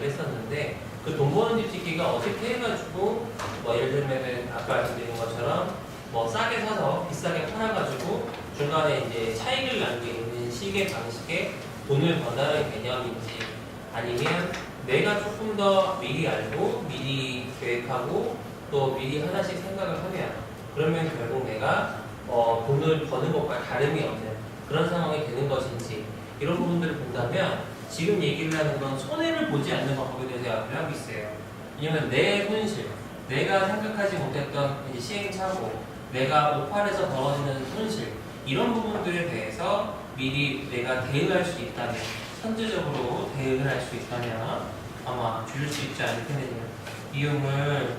이야기를 했었는데 그 돈 버는 집 짓기가 어떻게 해가지고 뭐 예를 들면은 아까 말씀드린 것처럼 뭐 싸게 사서 비싸게 팔아가지고 중간에 이제 차익을 남기는 시계 방식의 돈을 번다는 개념인지 아니면 내가 조금 더 미리 알고 미리 계획하고 또 미리 하나씩 생각을 하면 그러면 결국 내가 돈을 버는 것과 다름이 없는 그런 상황이 되는 것인지 이런 부분들을 본다면 지금 얘기를 하는 건 손해를 보지 않는 방법에 대해서 이야기를 하고 있어요. 왜냐면 내 손실, 내가 생각하지 못했던 이제 시행착오, 내가 오팔에서 벌어지는 손실 이런 부분들에 대해서 미리 내가 대응할 수 있다면 선제적으로 대응을 할 수 있다면 아마 줄일 수 있지 않겠느냐. 비용을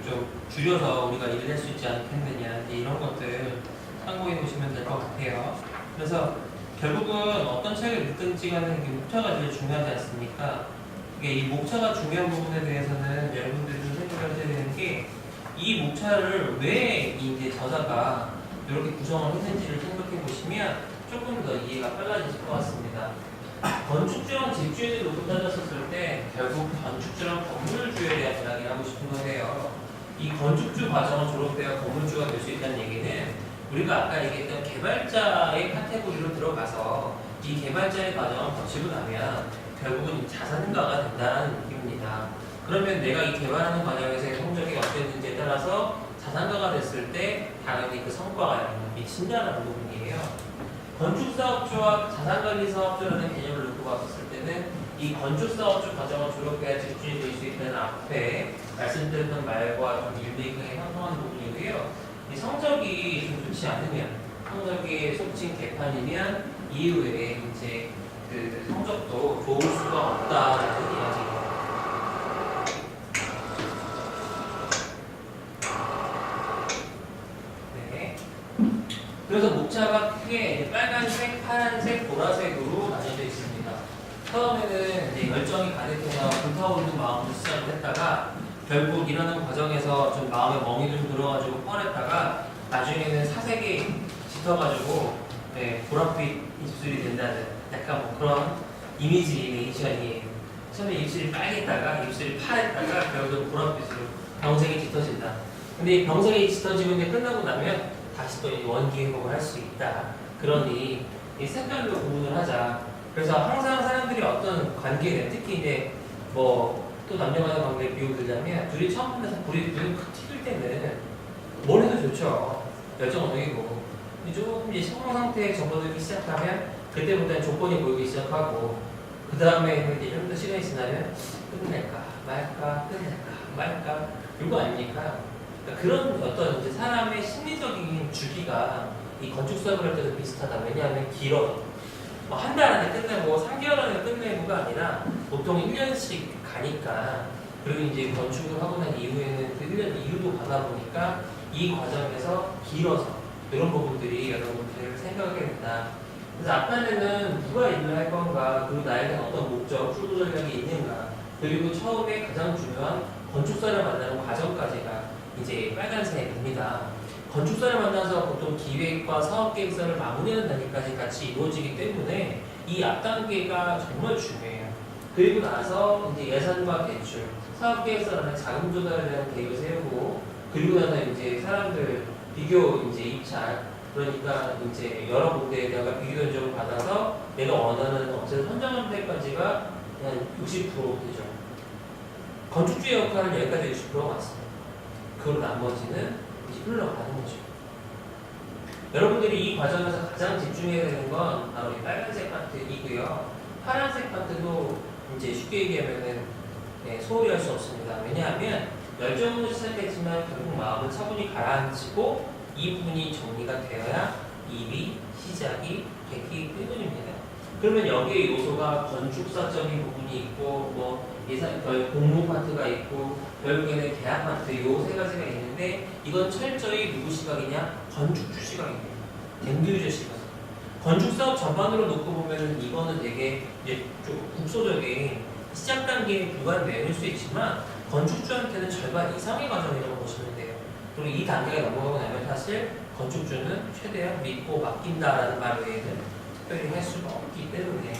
좀 줄여서 우리가 일을 할 수 있지 않겠느냐 이런 것들 참고해 보시면 될 것 같아요. 그래서 결국은 어떤 책을 읽든지 간에 목차가 제일 중요하지 않습니까? 이 목차가 중요한 부분에 대해서는 여러분들이 좀 생각을 해야 되는 게 이 목차를 왜 이제 저자가 이렇게 구성을 했는지를 생각해 보시면 조금 더 이해가 빨라지실 것 같습니다. 건축주랑 집주인을 놓고 따졌었을 때 결국 건축주랑 건물주에 대한 이야기를 하고 싶은 거예요. 이 건축주 과정을 졸업해야 건물주가 될 수 있다는 얘기는 우리가 아까 얘기했던 개발자의 카테고리로 들어가서 이 개발자의 과정을 거치고 나면 결국은 자산가가 된다는 느낌입니다. 그러면 내가 이 개발하는 과정에서의 성적이 어땠는지에 따라서 자산가가 됐을 때 당연히 그 성과가 미친다는 부분이에요. 건축사업주와 자산관리사업주라는 개념을 놓고 봤을 때는 이 건축사업주 과정을 졸업해야 집주인이 될 수 있다는 앞에 말씀드렸던 말과 좀 일맥하게 형성하는 부분이고요. 이 성적이 좀 좋지 않으면, 성적이 속칭 개판이면 이후에 이제 그 성적도 좋을 수가 없다라는 이야기예요. 네. 그래서 목차가 크게 빨간색, 파란색, 보라색으로 나뉘어져 있습니다. 처음에는 이제 열정이 가득해서 불타오르는 마음으로 시작을 했다가 결국 일하는 과정에서 좀 마음에 멍이 좀 들어가지고 뻔했다가 나중에는 사색이 짙어가지고 보랏빛 입술이 된다는 약간 뭐 그런 이미지네이션이에요. 처음에 입술이 빨갰다가 입술이 파랬다가 결국 보랏빛으로 병색이 짙어진다. 근데 이 병색이 짙어지고 이제 끝나고 나면 다시 또 원기 회복을 할 수 있다. 그러니 이 색깔로 구분을 하자. 그래서 항상 사람들이 어떤 관계에 특히 이제 뭐 또 남녀간의 관계에 비유 들자면 둘이 처음 만나서 불이 확 튀길 때는 뭘 해도 좋죠. 열정 어이고 조금 이제 성공 상태에 접어들기 시작하면 그때부터는 조건이 보이기 시작하고 그 다음에 이제 좀 더 시간이 지나면 끝낼까 말까 끝낼까 말까 이거 아닙니까? 그러니까 그런 어떤 이제 사람의 심리적인 주기가 이 건축 사업을 할 때도 비슷하다. 왜냐하면 길어. 뭐 한 달 안에 끝내고 3개월 안에 끝내고가 아니라 보통 1년씩 가니까 그리고 이제 건축을 하고 난 이후에는 그 1년 이후도 가다 보니까 이 과정에서 길어서 이런 부분들이 여러분들 생각하게 된다. 그래서 앞단에는 누가 일을 할 건가, 그리고 나에게 어떤 목적, 출구 전략이 있는가, 그리고 처음에 가장 중요한 건축사를 만나는 과정까지가 이제 빨간색입니다. 건축사를 만나서 보통 기획과 사업계획서를 마무리하는 단계까지 같이 이루어지기 때문에 이 앞단계가 정말 중요해요. 그리고 나서 이제 예산과 대출, 사업계획서라는 자금 조달에 대한 계획을 세우고 그리고 나서 이제 사람들 비교 이제 입찰 그러니까 이제 여러 군데에다가 비교 견적을 받아서 내가 원하는 업체를 선정하는 데까지가 한 60% 되죠. 건축주의 역할은 여기까지 60%가 왔습니다. 그리고 나머지는 이제 흘러가는 거죠. 여러분들이 이 과정에서 가장 집중해야 되는 건 바로 이 빨간색 파트이고요. 파란색 파트도 이제 쉽게 얘기하면은 소홀히 할 수 없습니다. 왜냐하면 열정으로 시작했지만 결국 마음은 차분히 가라앉히고 이 부분이 정리가 되어야 일이 시작이 되기 때문입니다. 그러면 여기에 요소가 건축사적인 부분이 있고 뭐 공모 파트가 있고 결국에는 계약 파트 요 세 가지가 있는데 이건 철저히 누구 시각이냐? 건축주 시각입니다. 댕규저 시각. 건축사업 전반으로 놓고 보면은 이거는 되게 이제 좀 국소적인 시작 단계에 불과한 내용일 수 있지만 건축주한테는 절반 이상의 과정이라고 보시면 돼요. 그리고 이 단계가 넘어가고 나면 사실 건축주는 최대한 믿고 맡긴다라는 말 외에는 특별히 할 수가 없기 때문에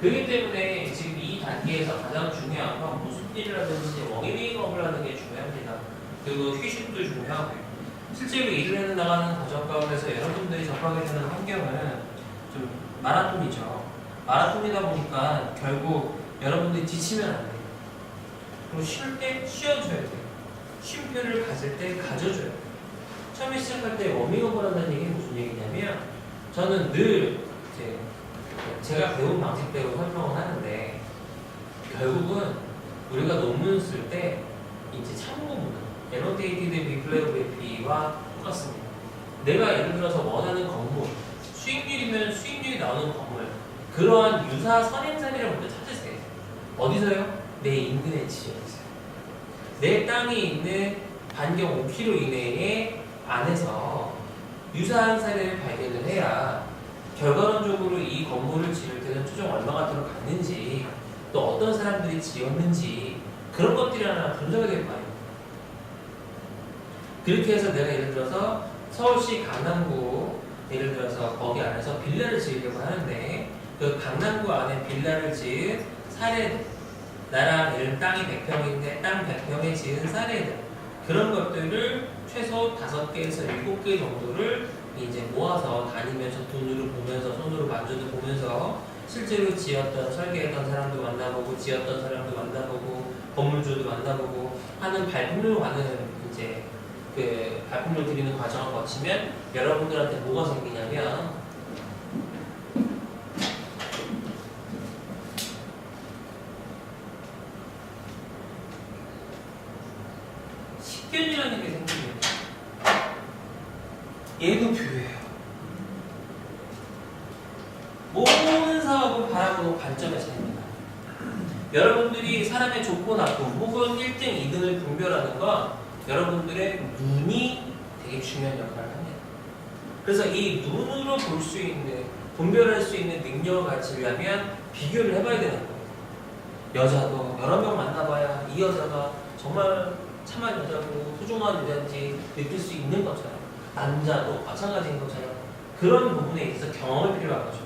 그렇기 때문에 지금 이 단계에서 가장 중요한 건 무슨 일이라든지 워밍업을 하는 게 중요합니다. 그리고 휴식도 중요하고요. 실제로 일을 해 나가는 과정 가운데서 여러분들이 접하게 되는 환경은 좀 마라톤이죠. 마라톤이다 보니까 결국 여러분들이 지치면 안 돼요. 그리고 쉴 때 쉬어줘야 돼요. 쉼표를 가질 때 가져줘야 돼요. 처음에 시작할 때 워밍업을 한다는 얘기는 무슨 얘기냐면 저는 늘 제가 배운 방식대로 설명을 하는데 결국은 우리가 논문 쓸 때 이제 참고문헌 Annotated Bibliography와 똑같습니다. 내가 예를 들어서 원하는 건물 수익률이면 수익률이 나오는 건물 그러한 유사 선행사례를 먼저 찾으세요. 어디서요? 내 인근의 지역에서요. 내 땅이 있는 반경 5km 이내에 안에서 유사한 사례를 발견을 해야 결과론적으로 이 건물을 지을 때는 최종 얼마가 들어갔는지 또 어떤 사람들이 지었는지 그런 것들이 하나 분석이 될 거 아니에요. 그렇게 해서 내가 예를 들어서 서울시 강남구 예를 들어서 거기 안에서 빌라를 지으려고 하는데 그 강남구 안에 빌라를 지은 사례들 나랑 예를 땅이 100평인데 땅 100평에 지은 사례들 그런 것들을 최소 5개에서 7개 정도를 이제 모아서 다니면서 돈으로 보면서 손으로 만져도 보면서 실제로 지었던 설계했던 사람도 만나보고 지었던 사람도 만나보고 건물주도 만나보고 하는 발품을 가는 이제 그 발품을 드리는 과정을 거치면 여러분들한테 뭐가 생기냐면 식견이라는 게 생깁니다. 얘도 교회예요. 모든 사업을 바라보는 관점의 차이입니다. 여러분들이 사람의 좋고 나쁨 혹은 1등, 2등을 분별하는 건 여러분들의 눈이 되게 중요한 역할을 합니다. 그래서 이 눈으로 볼 수 있는, 분별할 수 있는 능력을 가지려면 비교를 해봐야 되는 거예요. 여자도 여러 명 만나봐야 이 여자가 정말 참한 여자고 소중한 여자인지 느낄 수 있는 것처럼 남자도 마찬가지인 것처럼 그런 부분에 있어서 경험이 필요한 거죠.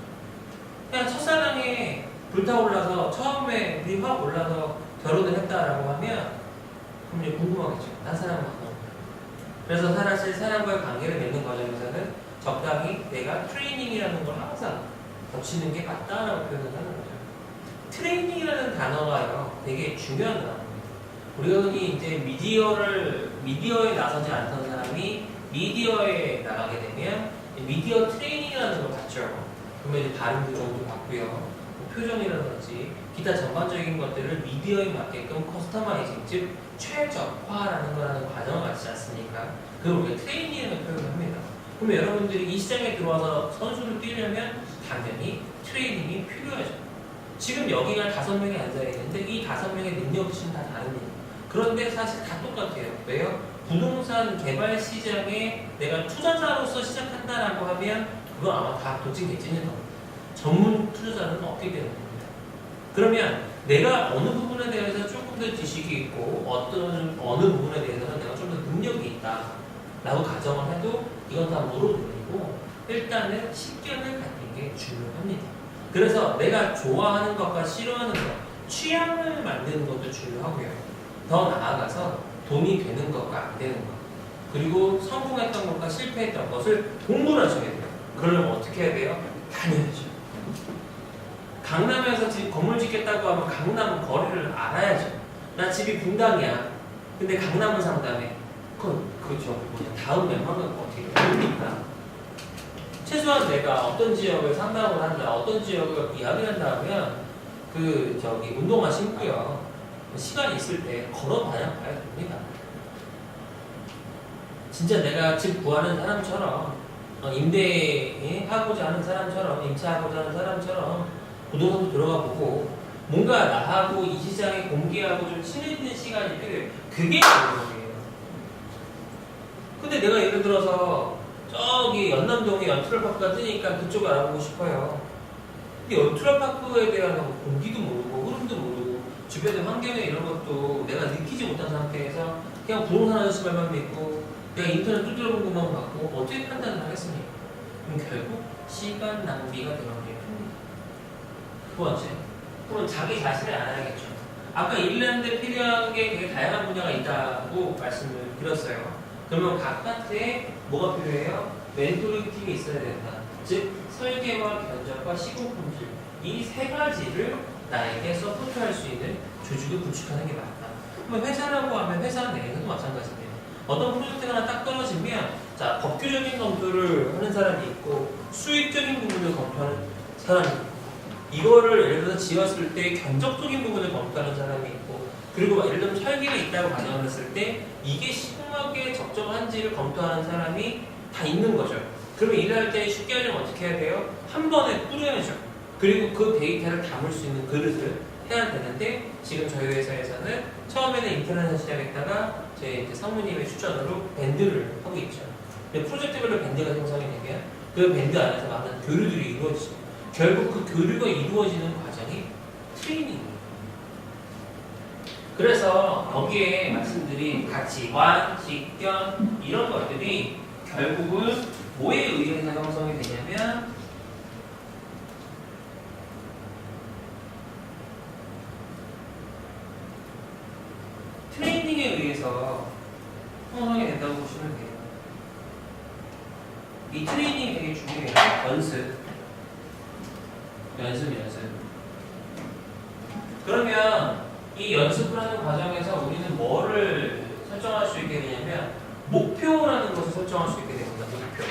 그냥 첫사랑에 불타올라서 처음에 불이 확 올라서 결혼을 했다라고 하면 그럼 이제 궁금하겠죠. 딴 사람은 어떤가. 그래서 사실 사람과의 관계를 맺는 과정에서는 적당히 내가 트레이닝이라는 걸 항상 거치는 게 맞다라고 표현을 하는 거죠. 트레이닝이라는 단어가요 되게 중요한 단어입니다. 우리가 흔히 이제 미디어에 나서지 않던 사람이 미디어에 나가게 되면 미디어 트레이닝이라는 걸 받죠. 그러면 이제 발음 교정도 받고요. 뭐 표정이라든지 기타 전반적인 것들을 미디어에 맞게끔 커스터마이징, 즉 최적화라는 거라는 과정을 마치지 않습니까? 그걸 우리가 트레이닝이라는 표현을 합니다. 그러면 여러분들이 이 시장에 들어와서 선수를 뛰려면 당연히 트레이닝이 필요하죠. 지금 여기가 5명이 앉아있는데 이 5명의 능력치는 다 다릅니다. 그런데 사실 다 똑같아요. 왜요? 부동산 개발 시장에 내가 투자자로서 시작한다라고 하면 그건 아마 다 도찐 개찐일 겁니다. 전문 투자자는 없기 때문입니다. 그러면 내가 어느 부분에 대해서 조금 더 지식이 있고 어느 부분에 대해서는 내가 좀 더 능력이 있다 라고 가정을 해도 이건 다 물어보고 일단은 식견을 갖는 게 중요합니다. 그래서 내가 좋아하는 것과 싫어하는 것, 취향을 만드는 것도 중요하고요. 더 나아가서 돈이 되는 것과 안 되는 것, 그리고 성공했던 것과 실패했던 것을 공부를 하셔야 돼요. 그러려면 어떻게 해야 돼요? 다녀야죠. 강남에서 집 건물 짓겠다고 하면 강남 거리를 알아야죠. 나 집이 분당이야. 근데 강남은 상담해. 그죠. 다음 멤버는 어떻게 모르니까. 최소한 내가 어떤 지역을 상담을 한다, 어떤 지역을 이야기를 한다 하면 운동화 신고요. 시간이 있을 때 걸어봐야 됩니다. 진짜 내가 집 구하는 사람처럼 임대하고자 하는 사람처럼 임차하고자 하는 사람처럼 부동산도 들어가 보고 뭔가 나하고 이 시장에 공개하고 좀 친해지는 시간이 필요해요. 그게 부동산이에요. 근데 내가 예를 들어서 저기 연남동에 연트럴파크가 뜨니까 그쪽 알아보고 싶어요. 근데 연트럴파크에 대한 공기도 모르고 흐름도 모르고 주변의 환경에 이런 것도 내가 느끼지 못한 상태에서 그냥 부동산 아저씨 말만 믿고 내가 인터넷 두드려본 것만 받고 어떻게 판단을 하겠습니까? 그럼 결국 시간 낭비가 되는 게 큽니다. 두 번째, 그럼 자기 자신을 알아야겠죠. 아까 일하는데 필요한 게 되게 다양한 분야가 있다고 말씀을 드렸어요. 그러면 각 파트에 뭐가 필요해요? 멘토링 팀이 있어야 된다. 즉 설계와 견적과 시공 품질 이 세 가지를 나에게 서포트할 수 있는 조직을 구축하는 게 맞다. 그럼 회사라고 하면 회사 내에서도 마찬가지입니다. 어떤 프로젝트가 하나 딱 떨어지면 자 법규적인 검토를 하는 사람이 있고 수익적인 부분을 검토하는 사람이 있고 이거를 예를 들어서 지었을 때 견적적인 부분을 검토하는 사람이 있고 그리고 예를 들면 설계가 있다고 가정을 했을 때 이게 시공하기에 적정한지를 검토하는 사람이 다 있는 거죠. 그러면 일할 때 쉽게 하려면 어떻게 해야 돼요? 한 번에 뿌려야죠. 그리고 그 데이터를 담을 수 있는 그릇을 해야 되는데 지금 저희 회사에서는 처음에는 인터넷을 시작했다가 저희 이제 상무님의 추천으로 밴드를 하고 있죠. 근데 프로젝트별로 밴드가 생성이 되면 그 밴드 안에서 많은 교류들이 이루어지죠. 결국 그 교류가 이루어지는 과정이 트레이닝이에요. 그래서 거기에 말씀드린 가치관, 직견 이런 것들이 결국은 뭐에 의해서 형성이 되냐면 트레이닝에 의해서 형성이 된다고 보시면 돼요. 이 트레이닝이 되게 중요해요. 연습. 그러면 이 연습을 하는 과정에서 우리는 뭐를 설정할 수 있게 되냐면 목표라는 것을 설정할 수 있게 됩니다. 목표.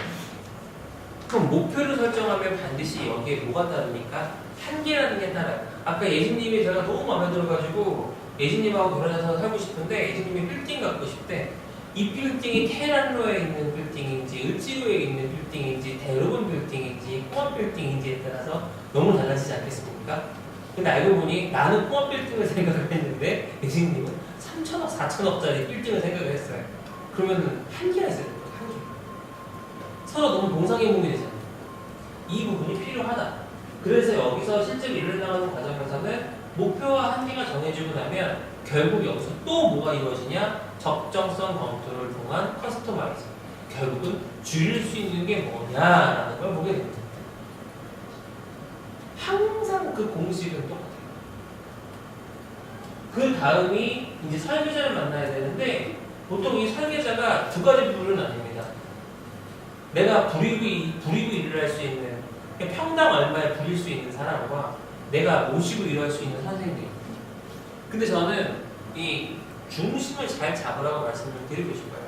그럼 목표를 설정하면 반드시 여기에 뭐가 따릅니까? 한계라는 게 따라요. 아까 예진님이 제가 너무 마음에 들어가지고 예진님하고 결혼해서 살고 싶은데 예진님이 빌딩 갖고 싶대. 이 빌딩이 테란로에 있는 빌딩인지 을지로에 있는 빌딩인지 대로변 빌딩인지 포함 빌딩인지에 따라서 너무 달라지지 않겠습니까? 근데 알고 보니 나는 포함 빌딩을 생각을 했는데 예진님은 3천억, 4천억짜리 빌딩을 생각을 했어요. 그러면 한계가 있어야 됩니다. 한계. 서로 너무 동상이몽이 되잖아요. 이 부분이 필요하다. 그래서 여기서 실제로 일을 나가는 과정에서는 목표와 한계가 정해지고 나면 결국 여기서 또 뭐가 이루어지냐? 적정성 검토를 통한 커스터마이즈. 결국은 줄일 수 있는 게 뭐냐라는 걸 보게 됩니다. 항상 그 공식은 똑같아요. 그 다음이 이제 설계자를 만나야 되는데 보통 이 설계자가 두 가지 부류는 아닙니다. 내가 부리고 일을 할 수 있는 평당 얼마에 부릴 수 있는 사람과 내가 모시고 일할 수 있는 선생님. 근데 저는 이 중심을 잘 잡으라고 말씀을 드리고 싶어요.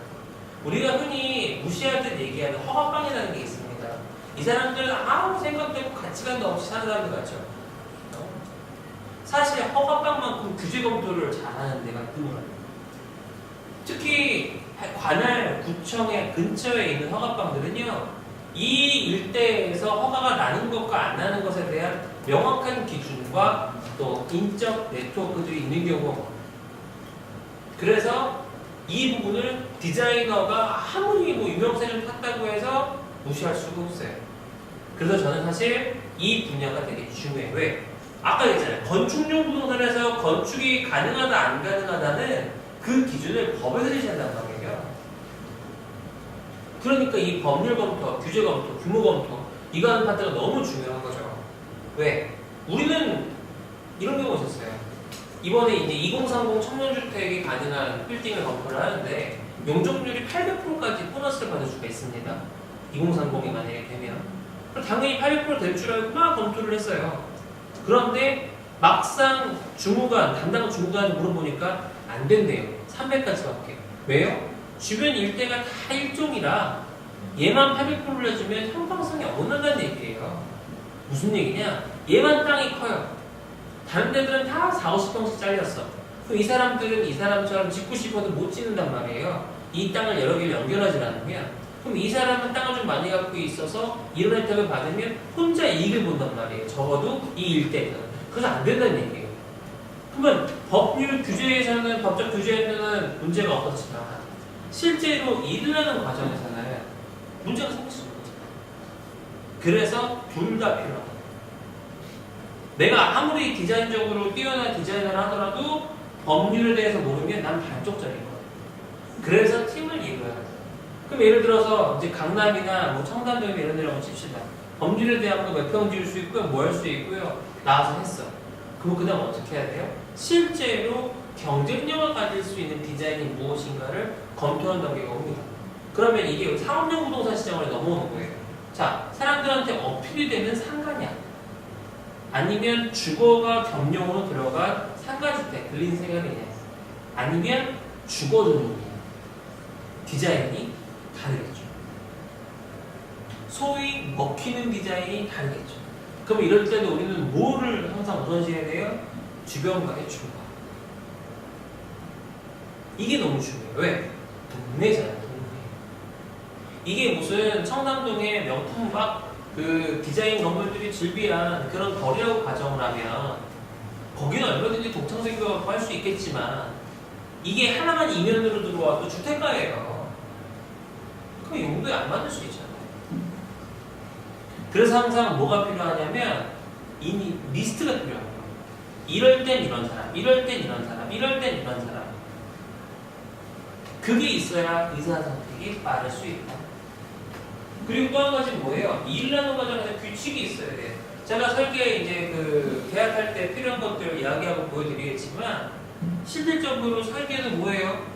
우리가 흔히 무시할 때 얘기하는 허가빵이라는 게 있습니다. 이 사람들은 아무 생각도 없고 가치관도 없이 사는 사람들 같죠. 사실 허가빵만큼 규제 검토를 잘하는 데가 드물어요. 특히 관할 구청의 근처에 있는 허가빵들은요. 이 일대에서 허가가 나는 것과 안 나는 것에 대한 명확한 기준과 또 인적 네트워크들이 있는 경우가 많아요. 그래서 이 부분을 디자이너가 아무리 뭐 유명세를 탔다고 해서 무시할 수가 없어요. 그래서 저는 사실 이 분야가 되게 중요해요. 왜? 아까 얘기했잖아요. 건축용 부동산에서 건축이 가능하다 안 가능하다는 그 기준을 법에서 제시한단 말이에요. 그러니까 이 법률 검토, 규제 검토, 규모 검토 이거 하는 파트가 너무 중요한 거죠. 왜? 우리는 이런 경우가 있었어요. 이번에 이제 2030 청년주택이 가능한 빌딩을 검토를 하는데 용적률이 800%까지 보너스를 받을 수가 있습니다. 2030이 만약에 되면 그럼 당연히 800% 될 줄 알고 막 검토를 했어요. 그런데 막상 주무관, 담당 주무관한테 물어보니까 안 된대요. 300까지밖에. 왜요? 주변 일대가 다 일종이라 얘만 800%를 해주면 형평성이 어긋난다는 얘기예요. 무슨 얘기냐? 얘만 땅이 커요. 다른 데들은 다 4, 50평씩 잘렸어. 그럼 이 사람들은 이 사람처럼 짓고 싶어도 못 짓는단 말이에요. 이 땅을 여러 개를 연결하지 않으면. 그럼 이 사람은 땅을 좀 많이 갖고 있어서 이런 혜택을 받으면 혼자 이익을 본단 말이에요. 적어도 이 일대에서는. 그래서 안 된다는 얘기예요. 그러면 법률 규제에서는, 법적 규제에서는 문제가 없었지만 실제로 일을 하는 과정에서는 문제가 생길 수 있는 거죠. 그래서 둘 다 필요하다. 내가 아무리 디자인적으로 뛰어난 디자이너를 하더라도 법률에 대해서 모르면 난 반쪽짜리인 거예요. 그래서 팀을 이루어야 돼요. 그럼 예를 들어서 이제 강남이나 뭐 청담동 이런 데라고 칩시다. 법률에 대한 거 몇 평 지을 수 있고요, 뭐 할 수 있고요. 나와서 했어. 그럼 그 다음 어떻게 해야 돼요? 실제로 경쟁력을 가질 수 있는 디자인이 무엇인가를 검토한 단계가 옵니다. 그러면 이게 상업용 부동산 시장으로 넘어오는 거예요. 자, 사람들한테 어필이 되는 상가냐? 아니면 주거가 겸용으로 들어간 상가주택, 근린 생활이냐? 아니면 주거 전용이냐? 디자인이 다르겠죠. 소위 먹히는 디자인이 다르겠죠. 그럼 이럴 때는 우리는 뭐를 항상 우선시해야 돼요? 주변과의 중간. 이게 너무 중요해요. 왜? 동네잖아요, 동네. 이게 무슨 청담동의 명품 막 그 디자인 건물들이 즐비한 그런 거리라고 가정을 하면 거기는 얼마든지 독창생겨갖고 할 수 있겠지만 이게 하나만 이면으로 들어와도 주택가예요. 그럼 용도에 안 맞을 수 있잖아요. 그래서 항상 뭐가 필요하냐면 이 리스트가 필요한 거예요. 이럴 땐 이런 사람, 이럴 땐 이런 사람, 이럴 땐 이런 사람. 그게 있어야 의사 선택이 빠를 수 있다. 그리고 또 한 가지는 뭐예요? 일하는 과정에서 규칙이 있어야 돼요. 제가 설계 이제 그 계약할 때 필요한 것들을 이야기하고 보여드리겠지만 실질적으로 설계는 뭐예요?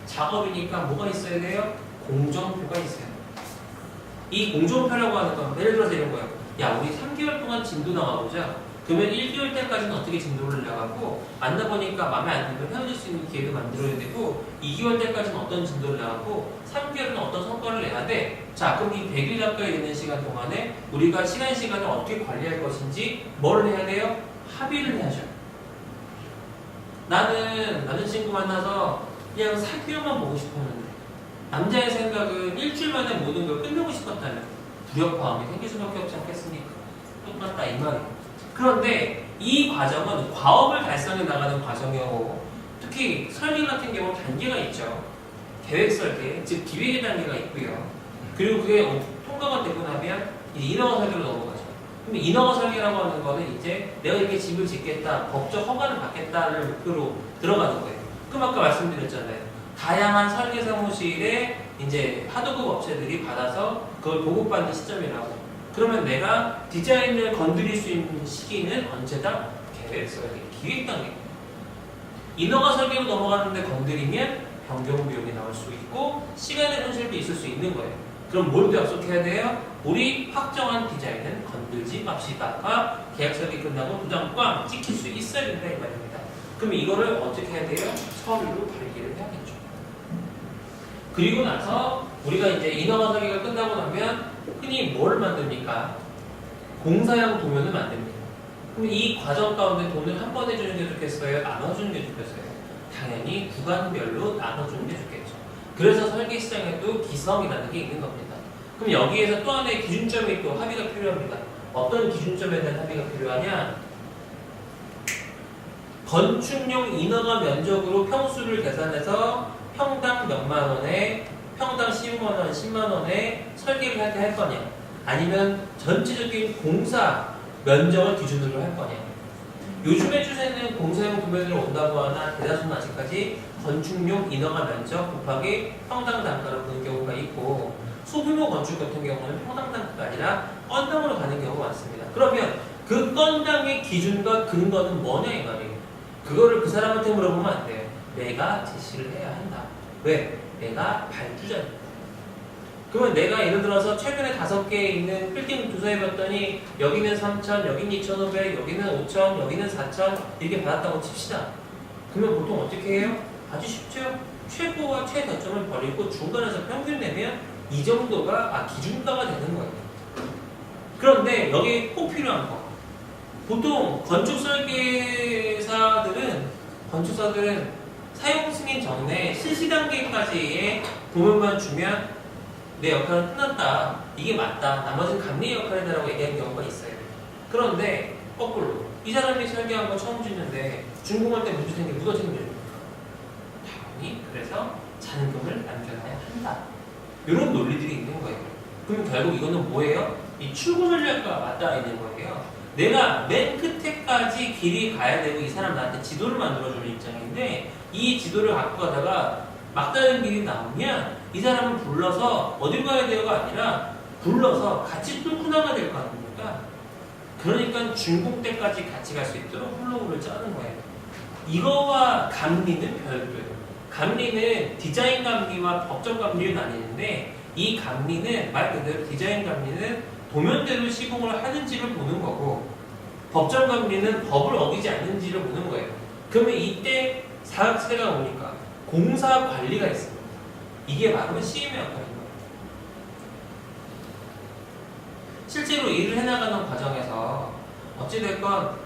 작업이니까 뭐가 있어야 돼요? 공정표가 있어요. 이 공정표라고 하는 건 예를 들어서 이런 거예요. 야, 우리 3개월 동안 진도 나가보자. 그러면 1개월 때까지는 어떻게 진도를 나가고 만나보니까 마음에 안 들면 헤어질 수 있는 기회도 만들어야 되고 2개월 때까지는 어떤 진도를 나가고 3개월은 어떤 성과를 내야 돼. 자, 그럼 이 100일 가까이 되는 시간 동안에 우리가 시간을 어떻게 관리할 것인지 뭘 해야 돼요? 합의를 해야죠. 나는 남자친구 만나서 그냥 사귀어만 보고 싶었는데 남자의 생각은 일주일 만에 모든 걸 끝내고 싶었다면 불협화음이 생길 수밖에 없지 않겠습니까? 똑같다 이 말이에요. 그런데 이 과정은 과업을 달성해 나가는 과정이고 특히 설계 같은 경우는 단계가 있죠. 계획 설계, 즉 기획의 단계가 있고요. 그리고 그게 통과가 되고 나면 이제 인허가 설계로 넘어가죠. 근데 인허가 설계라고 하는 거는 이제 내가 이렇게 집을 짓겠다, 법적 허가를 받겠다를 목표로 들어가는 거예요. 그럼 아까 말씀드렸잖아요. 다양한 설계 사무실에 이제 하도급 업체들이 받아서 그걸 보급받는 시점이라고. 그러면 내가 디자인을 건드릴 수 있는 시기는 언제다? 계획 설계, 기획 단계. 인허가 설계로 넘어가는데 건드리면 변경 비용이 나올 수 있고 시간의 손실도 있을 수 있는 거예요. 그럼 뭘 약속해야 돼요? 우리 확정한 디자인은 건들지 맙시다가 계약 설계 끝나고 도장 꽝 찍힐 수 있어야 된다 이 말입니다. 그럼 이거를 어떻게 해야 돼요? 서류로 발기를 해야겠죠. 그리고 나서 우리가 이제 인허가 설계가 끝나고 나면 흔히 뭘 만듭니까? 공사용 도면을 만듭니다. 그럼 이 과정 가운데 돈을 한 번에 주는 게 좋겠어요? 나눠주는 게 좋겠어요? 당연히 구간별로 나눠주는 게 좋겠죠. 그래서 설계 시장에도 기성이라는 게 있는 겁니다. 그럼 여기에서 또 하나의 기준점이 또 합의가 필요합니다. 어떤 기준점에 대한 합의가 필요하냐? 건축용 인허가 면적으로 평수를 계산해서 평당 몇만 원에 평당 15만 원, 10만 원에 설계를 할 때 할 거냐? 아니면 전체적인 공사 면적을 기준으로 할 거냐? 요즘의 추세는 공사용 도면으로 온다고 하나 대다수는 아직까지 건축용 인허가 면적 곱하기 평당 단가로 보는 경우가 있고 소규모 건축 같은 경우는 평당 단가가 아니라 건당으로 가는 경우가 많습니다. 그러면 그 건당의 기준과 근거는 뭐냐 이 말이에요. 그거를 그 사람한테 물어보면 안 돼요. 내가 제시를 해야 한다. 왜? 내가 발주자입니다. 그러면 내가 예를 들어서 최근에 5개 있는 빌딩 조사해봤더니 여기는 3,000, 여기는 2,500, 여기는 5,000, 여기는 4,000 이렇게 받았다고 칩시다. 그러면 보통 어떻게 해요? 아주 쉽죠? 최고와 최저점을 버리고 중간에서 평균 내면 이 정도가 기준가가 되는 거예요. 그런데 여기 꼭 필요한 거. 보통 건축사들은 사용 승인 전에 실시 단계까지의 도면만 주면 내 역할은 끝났다. 이게 맞다. 나머지는 감리 역할이다라고 얘기하는 경우가 있어요. 그런데 거꾸로 이 사람이 설계한 거 처음 짓는데 준공할 때 문제 생기면 누가 책임져요? 당연히 그래서 잔금을 남겨놔야 한다. 이런 논리들이 있는 거예요. 그럼 결국 이거는 뭐예요? 이 출구 전략과 맞닿아 있는 거예요. 내가 맨 끝에까지 길이 가야 되고 이 사람 나한테 지도를 만들어주는 입장인데 이 지도를 갖고 가다가 막다른 길이 나오면 이 사람을 불러서 어딜 가야 돼요가 아니라 불러서 같이 뚫고 나가야 될 거 아닙니까? 그러니까 준공 때까지 같이 갈 수 있도록 플로우를 짜는 거예요. 이거와 감리는 별도예요. 감리는 디자인 감리와 법정 감리를 나뉘는데 이 감리는 말 그대로 디자인 감리는 도면대로 시공을 하는지를 보는 거고 법정 감리는 법을 어기지 않는지를 보는 거예요. 그러면 이때 사각지대가 오니까 공사 관리가 있습니다. 이게 바로 CM의 역할인 거예요. 실제로 일을 해나가는 과정에서 어찌됐건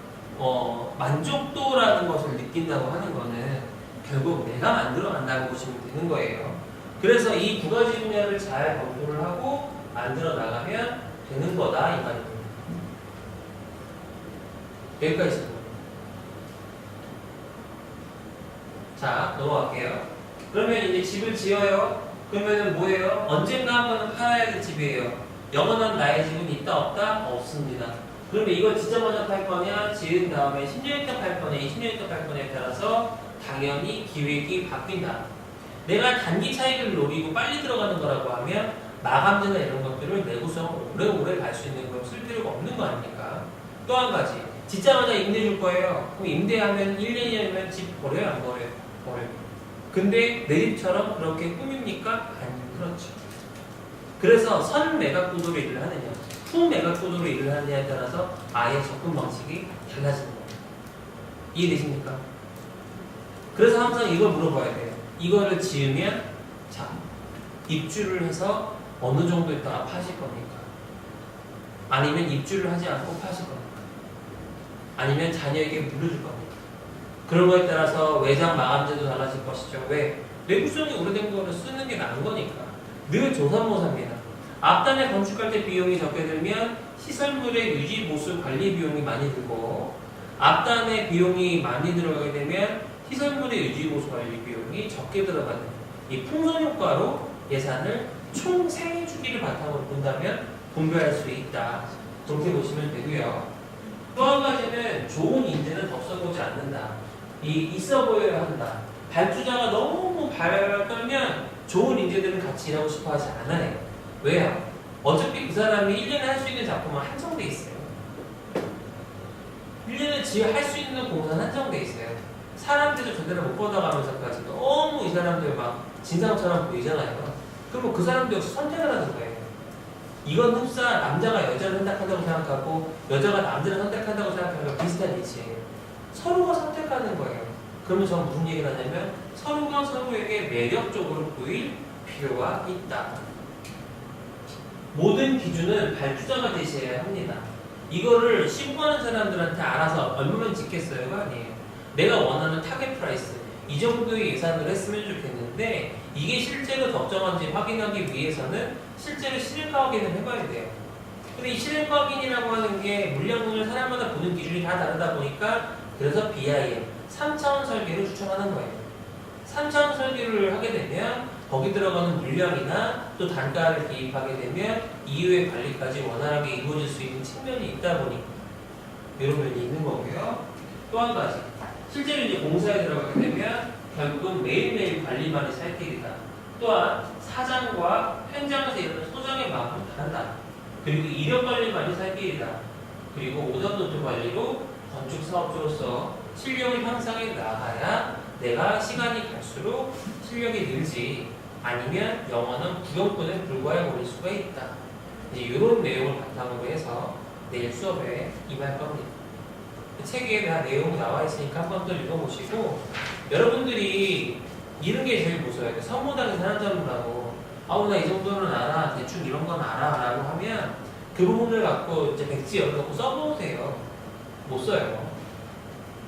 만족도라는 것을 느낀다고 하는 거는 결국 내가 만들어간다고 보시면 되는 거예요. 그래서 이 두 가지 분야를 잘 검토를 하고 만들어 나가면 되는 거다 이 말입니다. 여기까지 있습니다. 자, 넘어갈게요. 그러면 이제 집을 지어요. 그러면 뭐예요? 언젠가 한 번은 팔아야 될 집이에요. 영원한 나의 집은 있다 없다? 없습니다. 그러면 이걸 지자마자 팔 거냐, 지은 다음에 10년 있다 팔 거냐, 20년 있다 팔 거냐에 따라서 당연히 기획이 바뀐다. 내가 단기 차익을 노리고 빨리 들어가는 거라고 하면 마감재나 이런 것들을 내구성을 오래오래 갈 수 있는 걸 쓸 필요가 없는 거 아닙니까? 또 한 가지, 짓자마자 임대 줄 거예요. 그럼 임대하면 1, 2년이면 집 버려요, 안 버려요? 버려요. 근데 내 집처럼 그렇게 꾸밉니까? 아니, 그렇죠. 그래서 선 매각 구도로 일을 하느냐, 후 매각 구도로 일을 하느냐에 따라서 아예 접근 방식이 달라지는 거예요. 이해되십니까? 그래서 항상 이걸 물어봐야 돼요. 이거를 지으면 자, 입주를 해서 어느 정도 있다가 파실 겁니까? 아니면 입주를 하지 않고 파실 겁니까? 아니면 자녀에게 물려줄 겁니까? 그런 거에 따라서 외장 마감재도 달라질 것이죠. 왜? 내구성이 오래된 거를 쓰는 게 나은 거니까. 늘 조삼모사입니다. 앞단에 건축할 때 비용이 적게 들면 시설물의 유지, 보수, 관리 비용이 많이 들고 앞단에 비용이 많이 들어가게 되면 시설물의 유지, 보수, 관리 비용이 적게 들어가는 이 풍선 효과로 예산을 총 생애 주기를 바탕으로 본다면 분배할 수 있다. 그렇게 보시면 되고요. 또 한 가지는 좋은 인재는 덥석오지 않는다. 있어 보여야 한다. 발주자가 너무 발을 떨면 좋은 인재들은 같이 일하고 싶어 하지 않아요. 왜요? 어차피 그 사람이 1년에 할 수 있는 작품은 한정돼 있어요. 1년에 할 수 있는 공사는 한정돼 있어요. 사람들도 제대로 못 뻗어가면서까지 너무 이 사람들 막 진상처럼 보이잖아요. 그럼 그 사람도 역시 선택을 하는 거예요. 이건 흡사 남자가 여자를 선택한다고 생각하고 여자가 남자를 선택한다고 생각하는 거 비슷한 이치예요. 서로가 선택하는 거예요. 그러면 저는 무슨 얘기를 하냐면 서로가 서로에게 매력적으로 보일 필요가 있다. 모든 기준은 발주자가 제시해야 합니다. 이거를 시공하는 사람들한테 알아서 얼마면 짓겠어요가 아니에요. 내가 원하는 타겟 프라이스 이 정도의 예산을 했으면 좋겠는데 이게 실제로 적정한지 확인하기 위해서는 실제로 실행가 확인을 해봐야 돼요. 근데 이 실행가 확인이라고 하는 게 물량을 사람마다 보는 기준이 다 다르다 보니까 그래서 BIM 3차원 설계를 추천하는 거예요. 3차원 설계를 하게 되면 거기 들어가는 물량이나 또 단가를 기입하게 되면 이후의 관리까지 원활하게 이루어질 수 있는 측면이 있다 보니 이런 면이 있는 거고요. 또 한 가지, 실제로 이제 공사에 들어가게 되면 결국은 매일매일 관리만이 살 길이다. 또한 사장과 현장에서 일하는 소장의 마음은 다르다. 그리고 이력 관리만이 살 길이다. 그리고 오전 노트 관리로 건축 사업주로서 실력을 향상해 나가야 내가 시간이 갈수록 실력이 늘지 아니면 영어는 구경꾼에 불과해 보일 수가 있다. 이제 이런 내용을 바탕으로 해서 내일 수업에 임할 겁니다. 책에 다 내용이 나와 있으니까 한번 더 읽어보시고 여러분들이 이런 게 제일 무서워요. 선모당에서 하는 자문하고 아우 나 이 정도는 알아 대충 이런 건 알아 라고 하면 그 부분을 갖고 이제 백지 열어놓고 써보세요. 못 써요.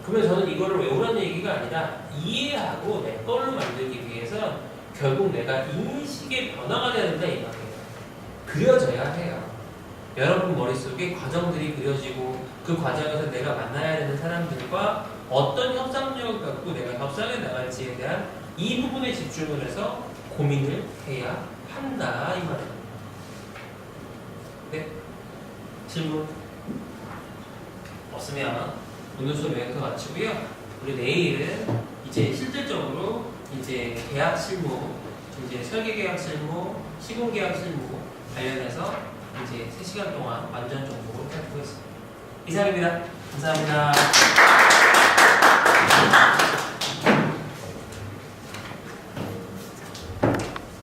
그러면 저는 이거를 외우라는 얘기가 아니라 이해하고 내 걸로 만들기 위해서 결국 내가 인식의 변화가 돼야 된다 이 말이에요. 그려져야 해요. 여러분 머릿속에 과정들이 그려지고 그 과정에서 내가 만나야 되는 사람들과 어떤 협상력을 갖고 내가 협상에 나갈지에 대한 이 부분에 집중을 해서 고민을 해야 한다 이 말입니다. 네? 질문 없으면 오늘 수업 여기서 마치고요. 우리 내일은 이제 실질적으로 이제 계약 실무, 이제 설계 계약 실무, 시공 계약 실무 관련해서 이제 3시간 동안 완전 정보를 살펴보겠습니다. 이상입니다. 감사합니다.